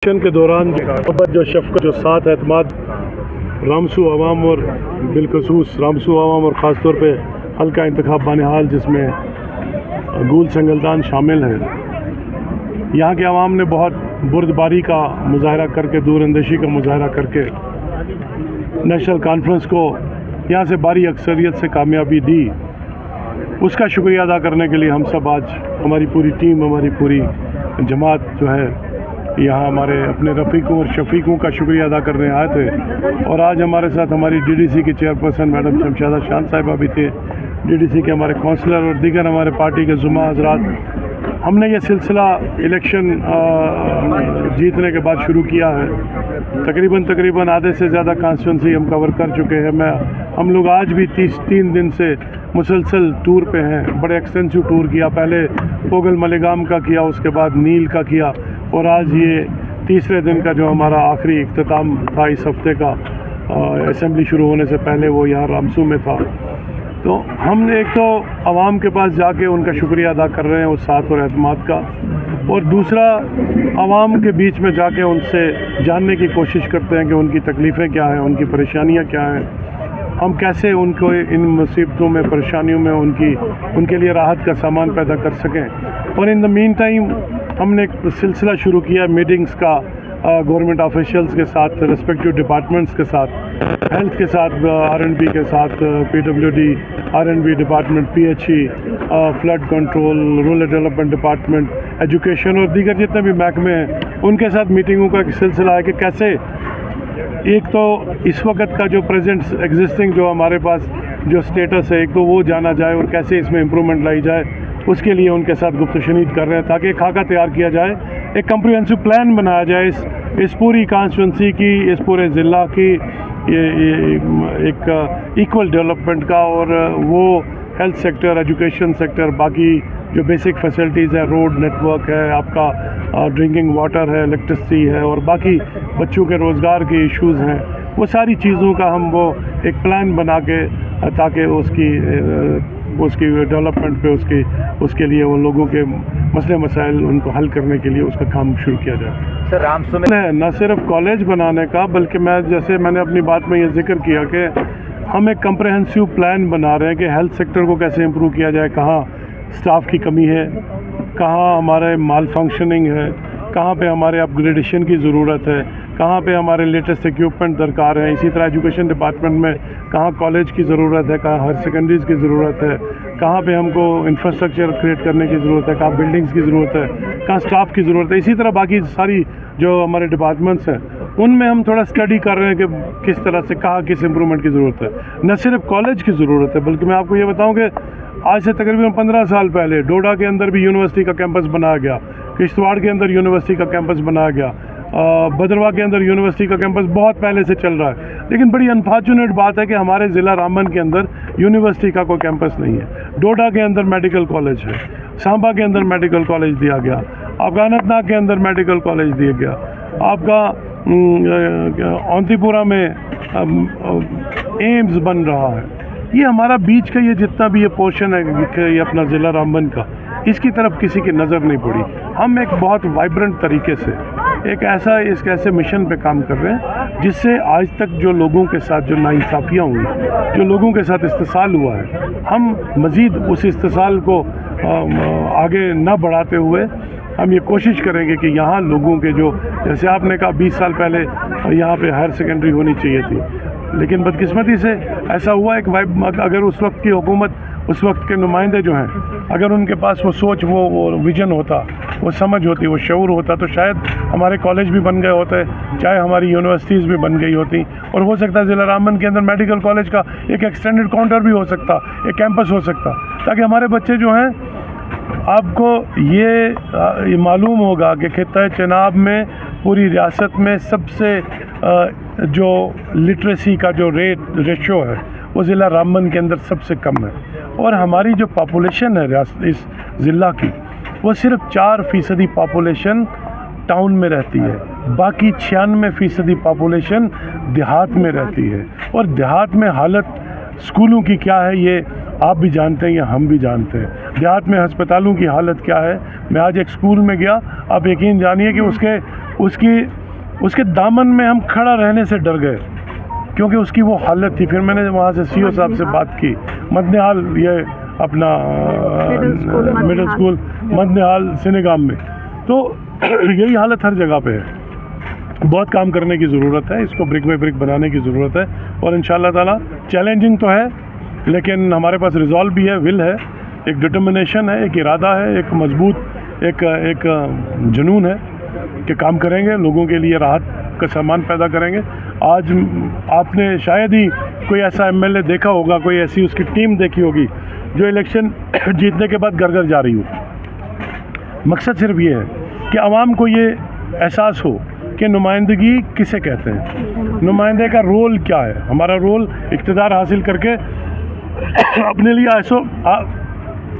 Election کے دوران محبت جو شفقت جو ساتھ اعتماد رامسو عوام اور بالخصوص رامسو عوام اور خاص طور پہ حلقہ انتخاب بانہال جس میں گول سنگلدان شامل ہیں، یہاں کے عوام نے بہت بردباری کا مظاہرہ کر کے، دور اندیشی کا مظاہرہ کر کے نیشنل کانفرنس کو یہاں سے بھاری اکثریت سے کامیابی دی۔ اس کا شکریہ ادا کرنے کے لیے ہم سب آج ہماری پوری ٹیم، ہماری پوری جماعت جو ہے یہاں ہمارے اپنے رفیقوں اور شفیقوں کا شکریہ ادا کرنے آئے تھے۔ اور آج ہمارے ساتھ ہماری ڈی ڈی سی کی چیئرپرسن میڈم شمشادہ شان صاحبہ بھی تھے، ڈی ڈی سی کے ہمارے کونسلر اور دیگر ہمارے پارٹی کے زعماء حضرات۔ ہم نے یہ سلسلہ الیکشن جیتنے کے بعد شروع کیا ہے، تقریباً آدھے سے زیادہ کانسٹیچوئنسی ہم کور کر چکے ہیں۔ ہم لوگ آج بھی 3 دن سے مسلسل ٹور پہ ہیں، بڑے ایکسٹینسو ٹور کیا، پہلے پوگل ملیگام کا کیا، اس کے بعد نیل کا کیا، اور آج یہ تیسرے دن کا جو ہمارا آخری اختتام تھا اس ہفتے کا، اسمبلی شروع ہونے سے پہلے وہ یہاں رامسو میں تھا۔ تو ہم نے ایک تو عوام کے پاس جا کے ان کا شکریہ ادا کر رہے ہیں اس ساتھ اور اعتماد کا، اور دوسرا عوام کے بیچ میں جا کے ان سے جاننے کی کوشش کرتے ہیں کہ ان کی تکلیفیں کیا ہیں، ان کی پریشانیاں کیا ہیں، ہم کیسے ان کو ان مصیبتوں میں، پریشانیوں میں ان کے لیے راحت کا سامان پیدا کر سکیں۔ اور ان دا مین ٹائم ہم نے ایک سلسلہ شروع کیا میٹنگز کا گورنمنٹ آفیشلز کے ساتھ، ریسپیکٹیو ڈپارٹمنٹس کے ساتھ، ہیلتھ کے ساتھ، R&B کے ساتھ، PWD R&B department, PHE، flood control, rural development department, education اور دیگر جتنے بھی محکمے ہیں ان کے ساتھ میٹنگوں کا ایک سلسلہ ہے کہ کیسے ایک تو اس وقت کا جو پریزنٹ ایگزسٹنگ جو ہمارے پاس جو سٹیٹس ہے ایک تو وہ جانا جائے، اور کیسے اس میں امپرومنٹ لائی جائے، اس کے لیے ان کے ساتھ گفت و شنید کر رہے ہیں تاکہ ایک خاکہ تیار کیا جائے، ایک کمپریہنسو پلان بنایا جائے اس پوری کانسٹیچوئنسی کی، اس پورے ضلع کی ایک ایکول ڈیولپمنٹ کا، اور وہ ہیلتھ سیکٹر، ایجوکیشن سیکٹر، باقی جو بیسک فیسلٹیز ہیں، روڈ نیٹ ورک ہے، آپ کا ڈرنکنگ واٹر ہے، الیکٹرسٹی ہے، اور باقی بچوں کے روزگار کے ایشوز ہیں، وہ ساری چیزوں کا ہم وہ ایک پلان بنا کے تاکہ اس کی ڈیولپمنٹ پہ اس کے لیے وہ لوگوں کے مسئلے مسائل ان کو حل کرنے کے لیے اس کا کام شروع کیا جائے۔ سر رامسو میں نہ صرف کالج بنانے کا، بلکہ میں نے اپنی بات میں یہ ذکر کیا کہ ہم ایک کمپریہنسو پلان بنا رہے ہیں کہ ہیلتھ سیکٹر کو کیسے امپروو کیا جائے، کہاں سٹاف کی کمی ہے، کہاں ہمارے مال فنکشننگ ہے، کہاں پہ ہمارے اپ گریڈیشن کی ضرورت ہے، کہاں پہ ہمارے لیٹسٹ ایکوپمنٹ درکار ہیں، اسی طرح ایجوکیشن ڈپارٹمنٹ میں کہاں کالج کی ضرورت ہے، کہاں ہائر سیکنڈریز کی ضرورت ہے، کہاں پہ ہم کو انفراسٹرکچر کریٹ کرنے کی ضرورت ہے، کہاں بلڈنگز کی ضرورت ہے، کہاں سٹاف کی ضرورت ہے، اسی طرح باقی ساری جو ہمارے ڈپارٹمنٹس ہیں ان میں ہم تھوڑا اسٹڈی کر رہے ہیں کہ کس طرح سے کہاں کس امپرومنٹ کی ضرورت ہے۔ نہ صرف کالج کی ضرورت ہے، بلکہ میں آپ کو یہ بتاؤں کہ آج سے تقریباً 15 سال پہلے ڈوڈا کے اندر بھی یونیورسٹی کا کیمپس بنایا گیا، کشتواڑ کے اندر یونیورسٹی کا کیمپس بنایا گیا، بدرواہ کے اندر یونیورسٹی کا کیمپس بہت پہلے سے چل رہا ہے، لیکن بڑی انفارچونیٹ بات ہے کہ ہمارے ضلع رامبن کے اندر یونیورسٹی کا کوئی کیمپس نہیں ہے۔ ڈوڈا کے اندر میڈیکل کالج ہے، سانبا کے اندر میڈیکل کالج دیا گیا، اننت ناگ کے اندر میڈیکل کالج دیا گیا، آپ کا اونتی پورہ میں ایمز بن رہا ہے۔ یہ ہمارا بیچ کا یہ جتنا بھی یہ پورشن ہے یہ اپنا ضلع رامبن کا، اس کی طرف کسی کی نظر نہیں پڑی۔ ہم ایک بہت وائبرنٹ طریقے سے ایک ایسے مشن پہ کام کر رہے ہیں جس سے آج تک جو لوگوں کے ساتھ جو ناانصافیاں ہوئی، جو لوگوں کے ساتھ استحصال ہوا ہے، ہم مزید اس استحصال کو آگے نہ بڑھاتے ہوئے ہم یہ کوشش کریں گے کہ یہاں لوگوں کے جو، جیسے آپ نے کہا 20 سال پہلے یہاں پہ ہائر سیکنڈری ہونی چاہیے تھی، لیکن بدقسمتی سے ایسا ہوا ایک اگر اس وقت کی حکومت، اس وقت کے نمائندے جو ہیں، اگر ان کے پاس وہ سوچ، وہ ویژن ہوتا، وہ سمجھ ہوتی، وہ شعور ہوتا، تو شاید ہمارے کالج بھی بن گئے ہوتے، چاہے ہماری یونیورسٹیز بھی بن گئی ہوتی، اور ہو سکتا ہے ضلع رامبن کے اندر میڈیکل کالج کا ایک ایکسٹینڈڈ کاؤنٹر بھی ہو سکتا، ایک کیمپس ہو سکتا، تاکہ ہمارے بچے جو ہیں، آپ کو یہ معلوم ہوگا کہ خطہ چناب میں پوری ریاست میں سب سے جو لٹریسی کا جو ریشو ہے وہ ضلع رامبن کے اندر سب سے کم ہے، اور ہماری جو پاپولیشن ہے اس ضلع کی وہ صرف 4% پاپولیشن ٹاؤن میں رہتی ہے، باقی 96% پاپولیشن دیہات میں رہتی ہے، اور دیہات میں حالت اسکولوں کی کیا ہے یہ آپ بھی جانتے ہیں یا ہم بھی جانتے ہیں، دیہات میں ہسپتالوں کی حالت کیا ہے۔ میں آج ایک اسکول میں گیا، آپ یقین جانیے کہ اس کے اس کے دامن میں ہم کھڑا رہنے سے ڈر گئے کیونکہ اس کی وہ حالت تھی. پھر میں نے وہاں سے سی او صاحب سے بات کی, مدنحال یہ اپنا مڈل اسکول مدنحال سنگام میں, تو یہی حالت ہر جگہ پہ ہے. بہت کام کرنے کی ضرورت ہے, اس کو برک بائی برک بنانے کی ضرورت ہے, اور انشاءاللہ تعالیٰ چیلنجنگ تو ہے لیکن ہمارے پاس ریزولو بھی ہے, ول ہے, ایک ڈٹرمنیشن ہے, ایک ارادہ ہے, ایک مضبوط ایک جنون ہے کہ کام کریں گے, لوگوں کے لیے راحت کا سامان پیدا کریں گے. آج آپ نے شاید ہی کوئی ایسا ایم ایل اے دیکھا ہوگا, کوئی ایسی اس کی ٹیم دیکھی ہوگی جو الیکشن جیتنے کے بعد گھر گھر جا رہی ہو. مقصد صرف یہ ہے کہ عوام کو یہ احساس ہو کہ نمائندگی کسے کہتے ہیں, نمائندے کا رول کیا ہے. ہمارا رول اقتدار حاصل کر کے اپنے لیے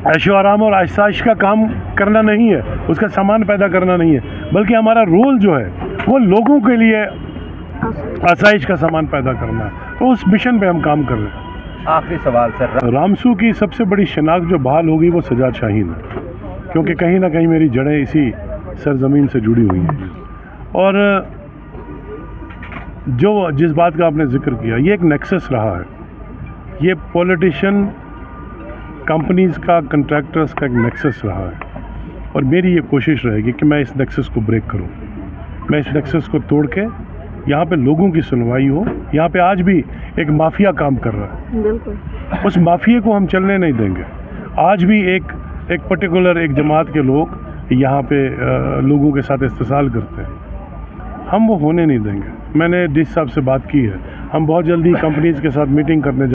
عیش و آرام اور آسائش کا کام کرنا نہیں ہے, اس کا سامان پیدا کرنا نہیں ہے, بلکہ ہمارا رول جو ہے وہ لوگوں کے لیے آسائش کا سامان پیدا کرنا ہے. تو اس مشن پہ ہم کام کر رہے ہیں. آخری سوال سر, رامسو کی سب سے بڑی شناخت جو بحال ہوگی وہ سجاد شاہین ہے, کیونکہ کہیں نہ کہیں میری جڑیں اسی سرزمین سے جڑی ہوئی ہیں. اور جس بات کا آپ نے ذکر کیا, یہ ایک نیکسس رہا ہے, یہ پولیٹیشین کمپنیز کا, کنٹریکٹرز کا ایک نیکسس رہا ہے, اور میری یہ کوشش رہے گی کہ میں اس نیکسس کو بریک کروں, میں اس نیکسس کو توڑ کے یہاں پہ لوگوں کی سنوائی ہو. یہاں پہ آج بھی ایک مافیا کام کر رہا ہے, بالکل اس مافیا کو ہم چلنے نہیں دیں گے. آج بھی ایک پرٹیکولر ایک جماعت کے لوگ یہاں پہ لوگوں کے ساتھ استحصال کرتے ہیں, ہم وہ ہونے نہیں دیں گے. میں نے ڈی صاحب سے بات کی ہے, ہم بہت جلدی کمپنیز کے ساتھ میٹنگ کرنے